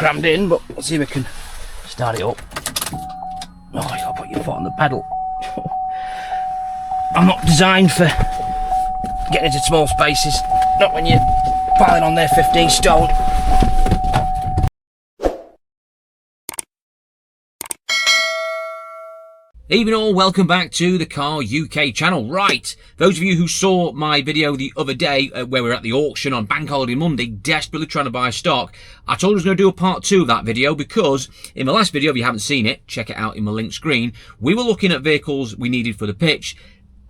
crammed in, but let's see if we can start it up. Oh, you gotta put your foot on the pedal. I'm not designed for getting into small spaces, not when you're piling on there 15 stone. Evening all, welcome back to the Car UK channel. Right, those of you who saw my video the other day where we were at the auction on Bank Holiday Monday, desperately trying to buy stock, I told you I was going to do a part 2 of that video because in my last video, if you haven't seen it, check it out in my link screen, we were looking at vehicles we needed for the pitch.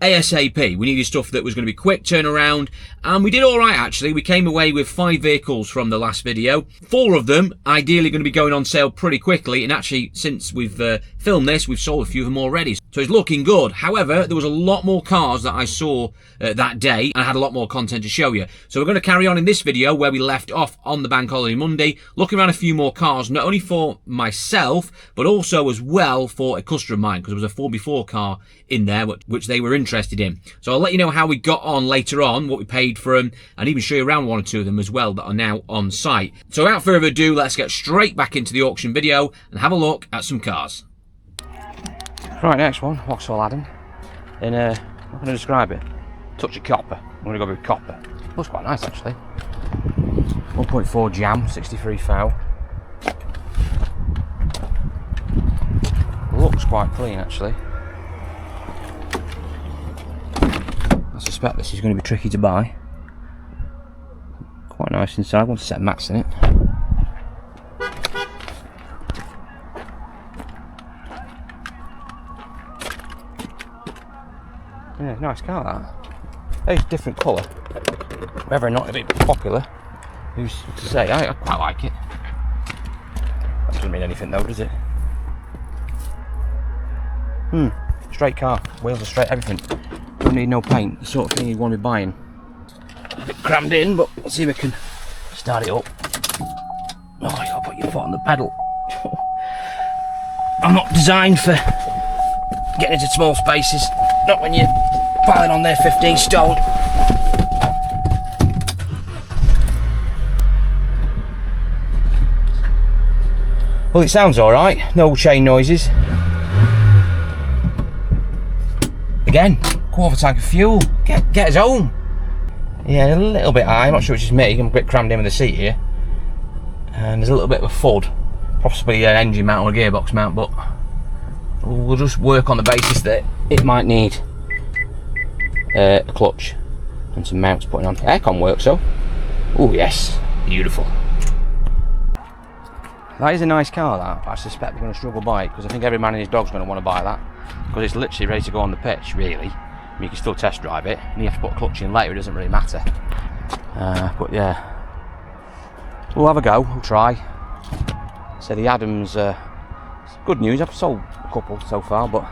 ASAP. We needed stuff that was going to be quick turnaround, and we did all right actually. We came away with 5 vehicles from the last video. 4 of them ideally going to be going on sale pretty quickly, and actually since we've filmed this, we've sold a few of them already. So it's looking good. However, there was a lot more cars that I saw that day, and I had a lot more content to show you. So we're going to carry on in this video where we left off on the Bank Holiday Monday, looking around a few more cars, not only for myself, but also as well for a customer of mine, because there was a 4x4 car in there which they were interested in. So I'll let you know how we got on later on, what we paid for them, and even show you around 1 or 2 of them as well that are now on site. So without further ado, let's get straight back into the auction video and have a look at some cars. Right, next one, Vauxhall Adam. In I'm going to describe it. Touch of copper. I'm going to go with copper. Looks quite nice actually. 1.4 Jam, 63 foul. Looks quite clean actually. I suspect this is going to be tricky to buy. Quite nice inside. I want to set mats in it. Yeah, nice car that. It's a different colour. Whether or not it'll be popular, who's to say? I quite like it. That doesn't mean anything though, does it? Straight car. Wheels are straight, everything. Don't need no paint. The sort of thing you want to be buying. A bit crammed in, but let's see if we can start it up. Oh, you gotta put your foot on the pedal. I'm not designed for getting into small spaces, not when you're piling on there 15 stone. Well, it sounds alright, no chain noises. Again, quarter tank of fuel, get us home. Yeah, a little bit high, I'm not sure it's just me, I'm a bit crammed in with the seat here. And there's a little bit of a FUD, possibly an engine mount or a gearbox mount, but we'll just work on the basis that it might need a clutch and some mounts putting on. Aircon works though. Oh yes, beautiful. That is a nice car that. I suspect we're going to struggle to buy it because I think every man and his dog's going to want to buy that because it's literally ready to go on the pitch really. I mean, you can still test drive it and you have to put a clutch in later, it doesn't really matter. But yeah, we'll have a go, we'll try. So the Adams, good news, I've sold a couple so far, but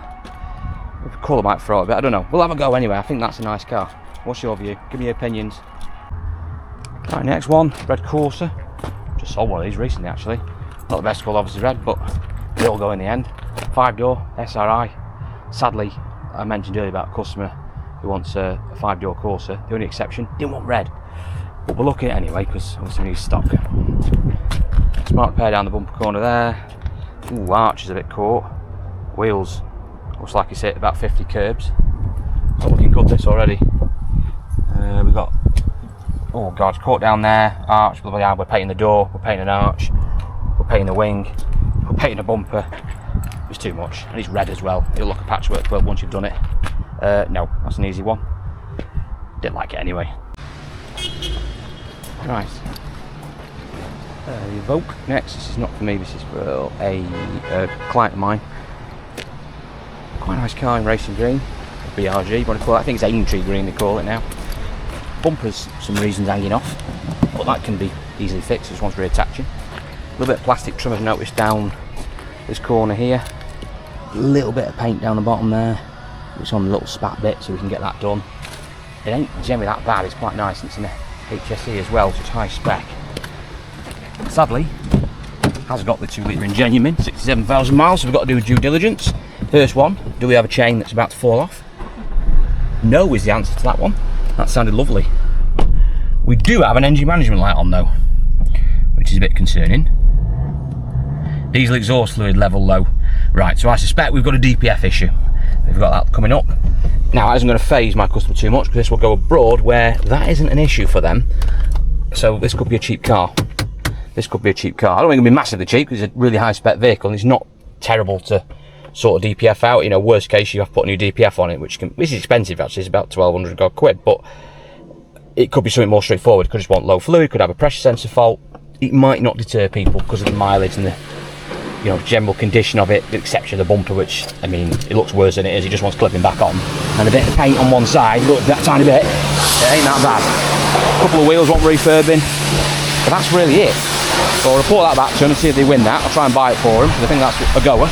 the colour might throw it a bit, I don't know. We'll have a go anyway, I think that's a nice car. What's your view? Give me your opinions. Right, next one, red Corsa. Just sold one of these recently actually. Not the best colour obviously red, but they all go in the end. 5-door, SRI. Sadly, I mentioned earlier about a customer who wants a 5-door Corsa. The only exception, didn't want red. But we'll look at it anyway, because obviously we need stock. Smart repair down the bumper corner there. Ooh, arch is a bit caught. Wheels, looks like it's hit about 50 curbs. It's not looking good this already. We've got, oh god, it's caught down there. Arch, we're painting the door, we're painting an arch, we're painting the wing, we're painting a bumper. It's too much, and it's red as well. It'll look a patchwork quilt once you've done it. No, that's an easy one. Didn't like it anyway. Right. Evoque next. This is not for me, this is for a client of mine. Quite a nice car in racing green. BRG, you want to call it. I think it's Aintree green they call it now. Bumpers, some reasons hanging off, but that can be easily fixed, just wants reattaching. A little bit of plastic trim I've noticed down this corner here. A little bit of paint down the bottom there. It's on the little spat bit, so we can get that done. It ain't generally that bad, it's quite nice, it's in a HSE as well, so it's high spec. Sadly, has got the 2-litre engine in, 67,000 miles, so we've got to do due diligence. First one, do we have a chain that's about to fall off? No is the answer to that one. That sounded lovely. We do have an engine management light on though, which is a bit concerning. Diesel exhaust fluid level low. Right, so I suspect we've got a DPF issue. We've got that coming up. Now, that isn't going to phase my customer too much because this will go abroad where that isn't an issue for them. So this could be a cheap car. This could be a cheap car. I don't think it'll be massively cheap because it's a really high spec vehicle and it's not terrible to sort of DPF out. You know, worst case, you have to put a new DPF on it, which is expensive actually. It's about 1,200 odd quid, but it could be something more straightforward. It could just want low fluid, could have a pressure sensor fault. It might not deter people because of the mileage and the, you know, general condition of it, the exception of the bumper, which, I mean, it looks worse than it is. It just wants clipping back on. And a bit of paint on one side, look, that tiny bit, it ain't that bad. A couple of wheels want refurbing, but that's really it. So I'll report that back to them and see if they win that. I'll try and buy it for them because I think that's a goer.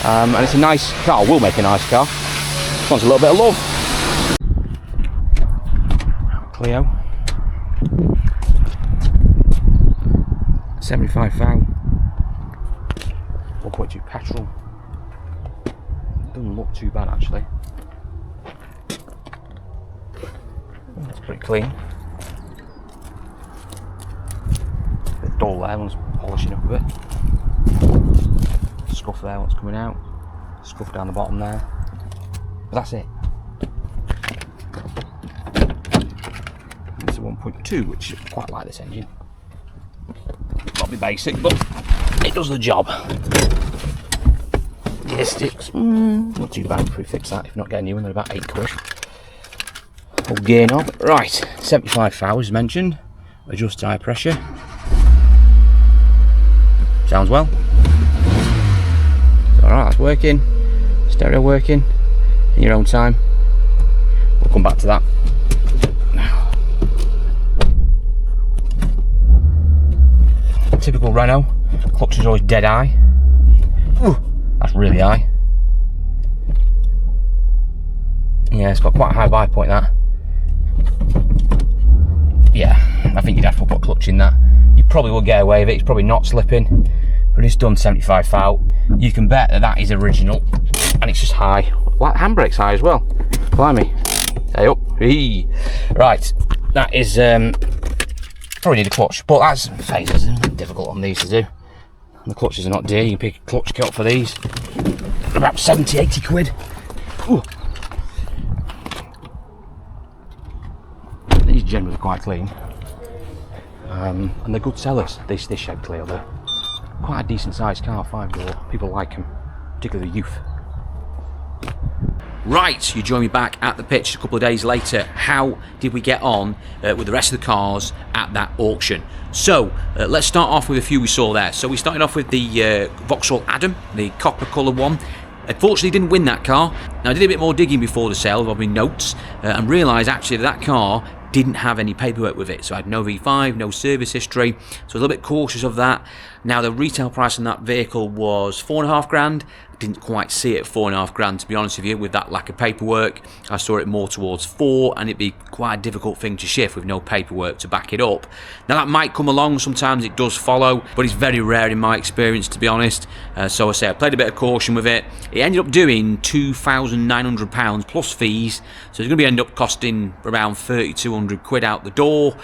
And it's a nice car, will make a nice car. Just wants a little bit of love. Clio. 75 thou. 1.2 petrol. Doesn't look too bad actually. That's pretty clean. Bit dull there, one's polishing up a bit. Scuff there, what's coming out. Scuff down the bottom there. But that's it. It's a 1.2, which I quite like this engine. Probably basic, but it does the job. Gear sticks, not too bad if we fix that. If you're not getting new one, they're about 8 quid. Old gear knob. Right, 75 thou as mentioned. Adjust tyre pressure. Sounds well. Alright, that's working. Stereo working. In your own time. We'll come back to that. Typical Renault. Clutch is always dead high. Ooh, that's really high. Yeah, it's got quite a high buy point, that. Yeah, I think you'd have to put clutch in that. You probably will get away with it. It's probably not slipping, but it's done 75 thou. You can bet that that is original, and it's just high. Like handbrake's high as well. Blimey. Stay up. Eee. Right, that is probably need a clutch, but that's phases. Difficult on these to do. The clutches are not dear. You can pick a clutch kit up for these. About 70-80 quid. Ooh. These are generally quite clean. And they're good sellers. This Shed Clio, they're quite a decent sized car, 5-door. People like them, particularly the youth. Right, you join me back at the pitch a couple of days later. How did we get on with the rest of the cars at that auction? So, let's start off with a few we saw there. So we started off with the Vauxhall Adam, the copper colour one. Unfortunately didn't win that car. Now I did a bit more digging before the sale of my notes and realised actually that car didn't have any paperwork with it. So I had no V5, no service history, so I was a little bit cautious of that. Now the retail price on that vehicle was 4.5 grand. Didn't quite see it at 4.5 grand, to be honest with you, with that lack of paperwork. I saw it more towards 4, and it'd be quite a difficult thing to shift with no paperwork to back it up. Now that might come along, sometimes it does follow, but it's very rare in my experience, to be honest. So I say I played a bit of caution with it. It ended up doing £2,900 plus fees, so it's going to end up costing around 3,200 quid out the door.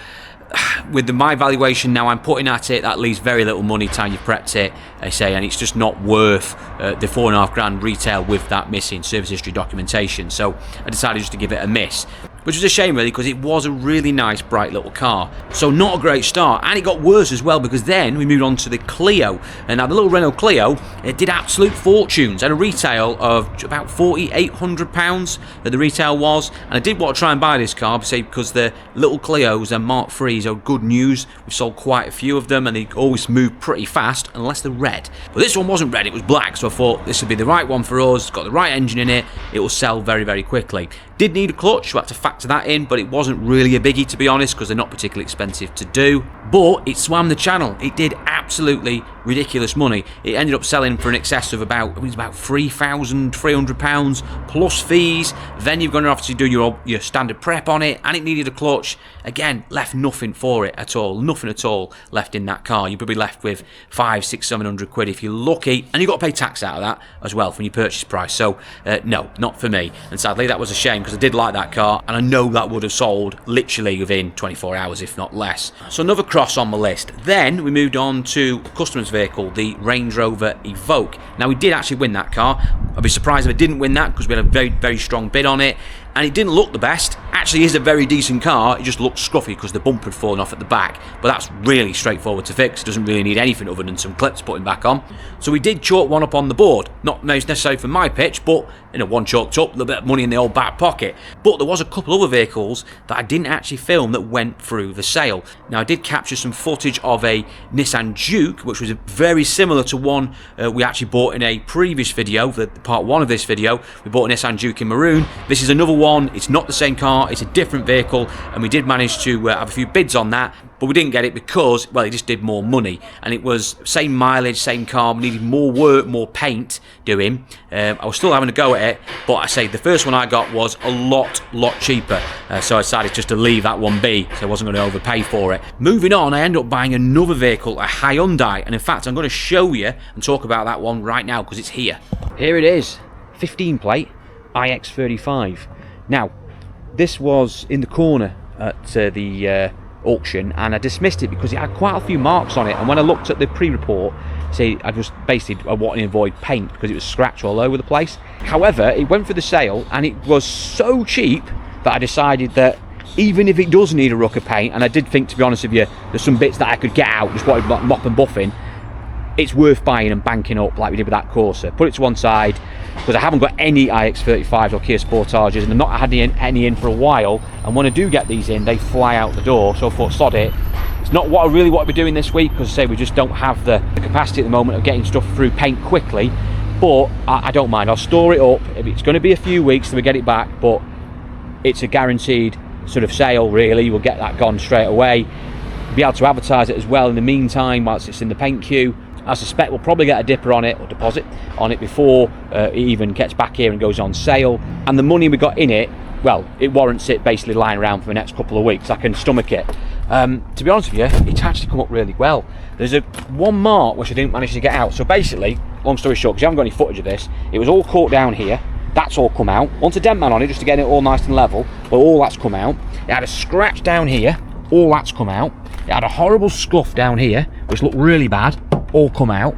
With my valuation now I'm putting at it, that leaves very little money time you've prepped it, I say, and it's just not worth the 4.5 grand retail with that missing service history documentation. So I decided just to give it a miss, which was a shame really, because it was a really nice bright little car. So not a great start, and it got worse as well, because then we moved on to the Clio. And now the little Renault Clio, it did absolute fortunes at a retail of about £4,800 that the retail was. And I did want to try and buy this car, say, because the little Clios and Mark IIIs are good news. We've sold quite a few of them, and they always move pretty fast unless they're red. But this one wasn't red, it was black, so I thought this would be the right one for us. It's got the right engine in it, it will sell very, very quickly. Did need a clutch, so I had to factor that in, but it wasn't really a biggie, to be honest, because they're not particularly expensive to do. But it swam the channel. It did absolutely ridiculous money. It ended up selling for an excess of about, it was about £3,300 plus fees. Then you're going to have to do your standard prep on it, and it needed a clutch. Again, left nothing for it at all. Nothing at all left in that car. You're probably left with 500, 600, 700 quid if you're lucky, and you've got to pay tax out of that as well from your purchase price. So no, not for me. And sadly, that was a shame, because I did like that car, and I know that would have sold literally within 24 hours, if not less. So another cross on my list. Then we moved on to customer's vehicle, the Range Rover Evoque. Now, we did actually win that car. I'd be surprised if I didn't win that because we had a very, very strong bid on it. And it didn't look the best. Actually, it is a very decent car. It just looked scruffy because the bumper had fallen off at the back. But that's really straightforward to fix. It doesn't really need anything other than some clips putting back on. So we did chalk one up on the board. Not necessarily for my pitch, but one chalked up, a little bit of money in the old back pocket. But there was a couple other vehicles that I didn't actually film that went through the sale. Now, I did capture some footage of a Nissan Juke, which was very similar to one we actually bought in a previous video, the part 1 of this video. We bought a Nissan Juke in maroon. This is another one. It's not the same car, it's a different vehicle, and we did manage to have a few bids on that, but we didn't get it because, well, it just did more money, and it was same mileage, same car, we needed more work, more paint doing. I was still having a go at it, but I say the first one I got was a lot cheaper, so I decided just to leave that one be, so I wasn't going to overpay for it. Moving on, I ended up buying another vehicle, a Hyundai, and in fact I'm going to show you and talk about that one right now because it's here. Here it is, 15 plate, iX35. Now, this was in the corner at the auction, and I dismissed it because it had quite a few marks on it, and when I looked at the pre-report, I was basically wanting to avoid paint because it was scratched all over the place. However, it went for the sale, and it was so cheap that I decided that even if it does need a ruck of paint, and I did think, to be honest with you, there's some bits that I could get out, just wanted mop and buffing, it's worth buying and banking up like we did with that Corsa. Put it to one side, because I haven't got any iX35s or Kia Sportages, and I've not had any in for a while, and when I do get these in, they fly out the door, so I thought, sod it. It's not what I really want to be doing this week, because I say we just don't have the capacity at the moment of getting stuff through paint quickly, but I don't mind. I'll store it up. It's going to be a few weeks till we get it back, but it's a guaranteed sort of sale, really. We'll get that gone straight away. Be able to advertise it as well in the meantime whilst it's in the paint queue. I suspect we'll probably get a dipper on it, or deposit on it, before it even gets back here and goes on sale. And the money we got in it, well, it warrants it basically lying around for the next couple of weeks. I can stomach it. To be honest with you, it's actually come up really well. There's one mark which I didn't manage to get out. So basically, long story short, because you haven't got any footage of this, it was all caught down here. That's all come out. Want a dent man on it just to get it all nice and level, but all that's come out. It had a scratch down here. All that's come out. It had a horrible scuff down here, which looked really bad. All come out.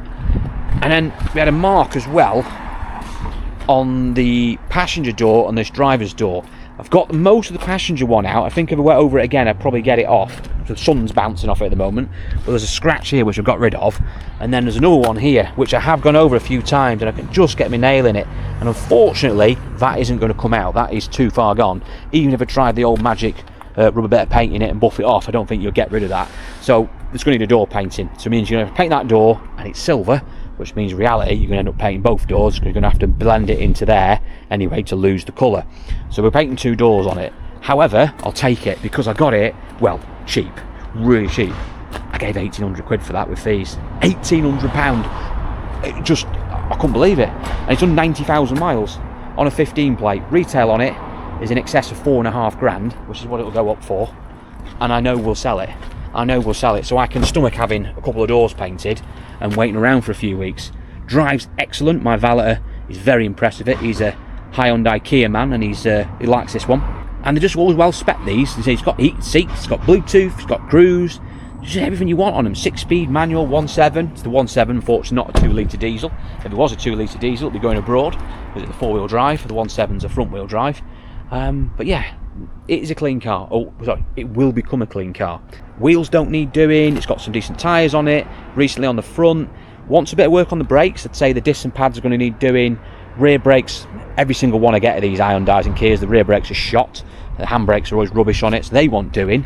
And then we had a mark as well on the passenger door and this driver's door. I've got most of the passenger one out. I think if I went over it again, I'd probably get it off. The sun's bouncing off it at the moment. But there's a scratch here which I've got rid of. And then there's another one here which I have gone over a few times, and I can just get my nail in it. And unfortunately, that isn't going to come out. That is too far gone. Even if I tried the old magic rubber bit of paint in it and buff it off, I don't think you'll get rid of that. So it's going to need a door painting. So it means you're going to paint that door, and it's silver, which means in reality you're going to end up painting both doors because you're going to have to blend it into there anyway to lose the colour. So we're painting 2 doors on it. However, I'll take it because I got it, well, cheap, really cheap. I gave 1,800 quid for that with fees. £1,800. It just, I couldn't believe it. And it's done 90,000 miles on a 15 plate. Retail on it is in excess of 4.5 grand, which is what it'll go up for. And I know we'll sell it. I know we'll sell it, so I can stomach having a couple of doors painted and waiting around for a few weeks. Drives excellent. My valeter is very impressed with it. He's a Hyundai Kia man, and he likes this one. And they're just always well spec these. It's got heated seats, it's got Bluetooth, it's got cruise, just everything you want on them. 6-speed manual, 1.7. It's the 1.7, unfortunately not a 2-litre diesel. If it was a 2-litre diesel, it'd be going abroad. Because it's a 4-wheel drive. The 1.7's a front-wheel drive. But yeah, it is a clean car. Oh, sorry, it will become a clean car. Wheels don't need doing. It's got some decent tyres on it. Recently on the front. Wants a bit of work on the brakes. I'd say the disc and pads are going to need doing. Rear brakes, every single one I get of these Hyundais and Kias, the rear brakes are shot. The handbrakes are always rubbish on it, so they want doing.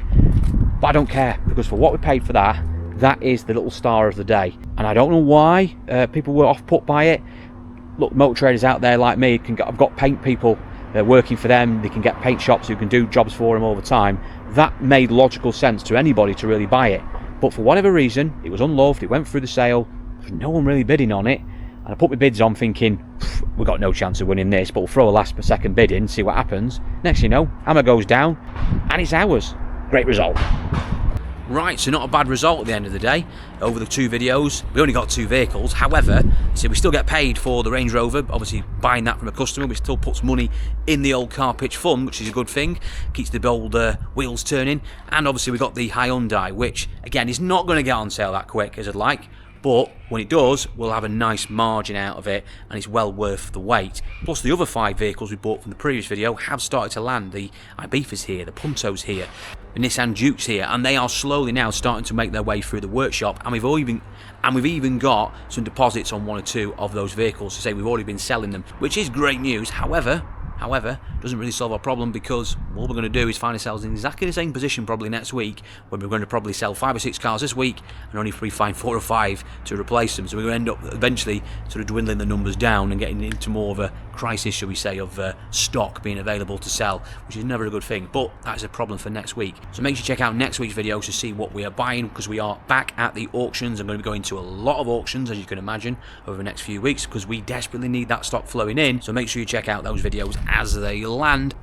But I don't care, because for what we paid for that, that is the little star of the day. And I don't know why people were off-put by it. Look, motor traders out there like me, I've got paint people working for them. They can get paint shops who can do jobs for them all the time. That made logical sense to anybody to really buy it. But for whatever reason, it was unloved, it went through the sale, there was no one really bidding on it. And I put my bids on thinking, we've got no chance of winning this, but we'll throw a last per second bid in, see what happens. Next thing you know, hammer goes down, and it's ours. Great result. Right, so not a bad result at the end of the day. Over the 2 videos, we only got 2 vehicles. However, so we still get paid for the Range Rover. Obviously, buying that from a customer, which still puts money in the old car pitch fund, which is a good thing. Keeps the old wheels turning. And obviously, we got the Hyundai, which, again, is not going to get on sale that quick as I'd like. but when it does, we'll have a nice margin out of it, and it's well worth the wait. Plus, the other 5 vehicles we bought from the previous video have started to land. The Ibifas here, the Puntos here, the Nissan Jukes here, and they are slowly now starting to make their way through the workshop, and we've even got some deposits on 1 or 2 of those vehicles to say we've already been selling them, which is great news. However, doesn't really solve our problem, because what we're going to do is find ourselves in exactly the same position probably next week, when we're going to probably sell 5 or 6 cars this week and only find 4 or 5 to replace them. So we're going to end up eventually sort of dwindling the numbers down and getting into more of a crisis, shall we say, of stock being available to sell, which is never a good thing, but that's a problem for next week. So make sure you check out next week's videos to see what we are buying, because we are back at the auctions. I'm going to be going to a lot of auctions, as you can imagine, over the next few weeks, because we desperately need that stock flowing in. So make sure you check out those videos as they land.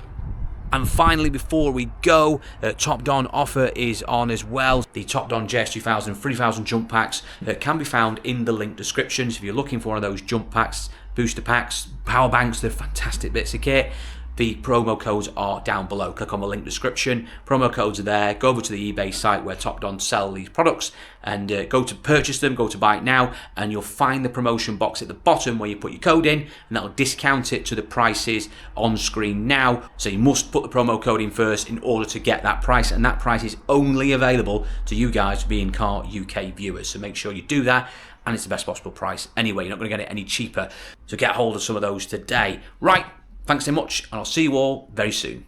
And finally, before we go, Top Don offer is on as well. The Top Don JS2000 3000 jump packs can be found in the link description. So if you're looking for one of those jump packs, booster packs, power banks, they're fantastic bits of kit. The promo codes are down below. Click on the link description. Promo codes are there. Go over to the eBay site where Top Don sell these products, and go to purchase them, go to buy it now, and you'll find the promotion box at the bottom where you put your code in, and that'll discount it to the prices on screen now. So you must put the promo code in first in order to get that price, and that price is only available to you guys being Car UK viewers. So make sure you do that, and it's the best possible price anyway. You're not going to get it any cheaper. So get hold of some of those today. Right. Thanks so much, and I'll see you all very soon.